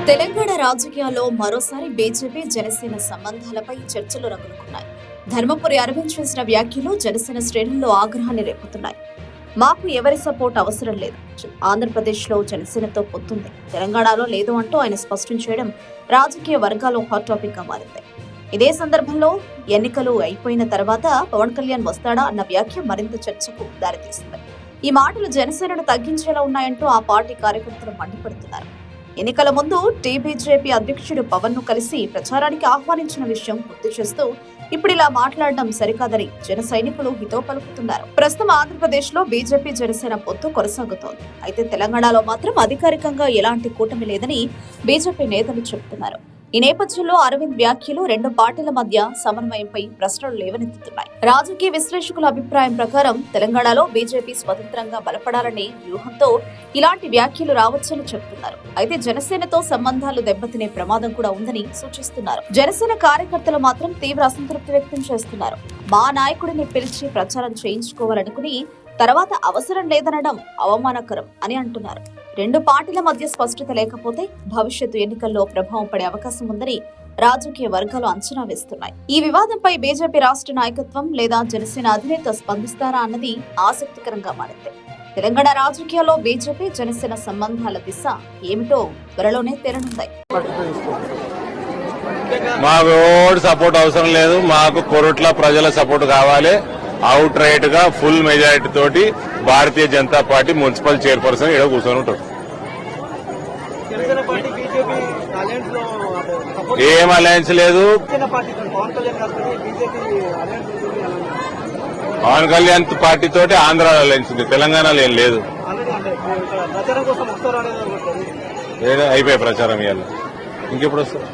తెలంగాణ రాజకీయాల్లో మరోసారి బీజేపీ జనసేన సంబంధాలపై చర్చలు రగులుకున్నాయి. ధర్మపురి అరవింద్ చేసిన వ్యాఖ్యలు జనసేన శ్రేణుల్లో ఆగ్రహాన్ని రేపుతున్నాయి. మాకు ఎవరి సపోర్ట్ అవసరం లేదు, ఆంధ్రప్రదేశ్లో జనసేనతో పొత్తుంది, తెలంగాణలో లేదు అంటూ ఆయన స్పష్టం చేయడం రాజకీయ వర్గాల్లో హాట్ టాపిక్ గా మారింది. ఇదే సందర్భంలో ఎన్నికలు అయిపోయిన తర్వాత పవన్ కళ్యాణ్ వస్తాడా అన్న వ్యాఖ్య మరింత చర్చకు దారితీసింది. ఈ మాటలు జనసేనను తగ్గించేలా ఉన్నాయంటూ ఆ పార్టీ కార్యకర్తలు మండిపడుతున్నారు. ఎన్నికల ముందు టీబీజేపీ అధ్యక్షుడు పవన్ ను కలిసి ప్రచారానికి ఆహ్వానించిన విషయం గుర్తు చేస్తూ ఇప్పుడు ఇలా మాట్లాడడం సరికాదని జన సైనికులు హితవు పలుకుతున్నారు. ప్రస్తుతం ఆంధ్రప్రదేశ్ లో బీజేపీ జనసేన పొత్తు కొనసాగుతోంది. అయితే తెలంగాణలో మాత్రం అధికారికంగా ఎలాంటి కూటమి లేదని బీజేపీ నేతలు చెబుతున్నారు. ఈ నేపథ్యంలో అరవింద్ వ్యాఖ్యలు రెండు పార్టీల మధ్య సమన్వయంపై ప్రశ్నలు లేవనెత్తుతున్నాయి. రాజకీయ విశ్లేషకుల అభిప్రాయం ప్రకారం తెలంగాణలో బీజేపీ స్వతంత్రంగా బలపడాలనే వ్యూహంతో ఇలాంటి వ్యాఖ్యలు రావచ్చని చెబుతున్నారు. అయితే జనసేనతో సంబంధాలు దెబ్బతినే ప్రమాదం కూడా ఉందని సూచిస్తున్నారు. జనసేన కార్యకర్తలు మాత్రం తీవ్ర అసంతృప్తి వ్యక్తం చేస్తున్నారు. మా నాయకుడిని పిలిచి ప్రచారం చేయించుకోవాలనుకుని తర్వాత అవసరం లేదనడం అవమానకరం అని అంటున్నారు. రెండు పార్టీల మధ్య స్పష్టత లేకపోతే భవిష్యత్తు ఎన్నికల్లో ప్రభావం పడే అవకాశం ఉందని రాజకీయ వర్గాలు అంచనా వేస్తున్నాయి. ఈ వివాదంపై బీజేపీ రాష్ట్ర నాయకత్వం లేదా జనసేన అధినేత స్పందిస్తారా అన్నది ఆసక్తికరంగా మారింది. తెలంగాణ రాజకీయాల్లో బీజేపీ జనసేన సంబంధాల దిశ ఏమిటో త్వరలోనే తేలనుంది. మాకు సపోర్ట్ అవసరం లేదు, మాకు కొరట్ల ప్రజల సపోర్ట్ కావాలి. అవుట్ రైట్ గా ఫుల్ మెజారిటీ తోటి Bharatiya Janata party municipal chairperson ఇక్కడ కూర్చొని ఉంటారు. ఏం అలయన్స్ లేదు. పవన్ కళ్యాణ్ పార్టీ తోటి ఆంధ్ర అలయన్స్ ఉంది, తెలంగాణలో ఏం లేదు. అయిపోయి ప్రచారం ఇవాళ ఇంకెప్పుడు వస్తారు.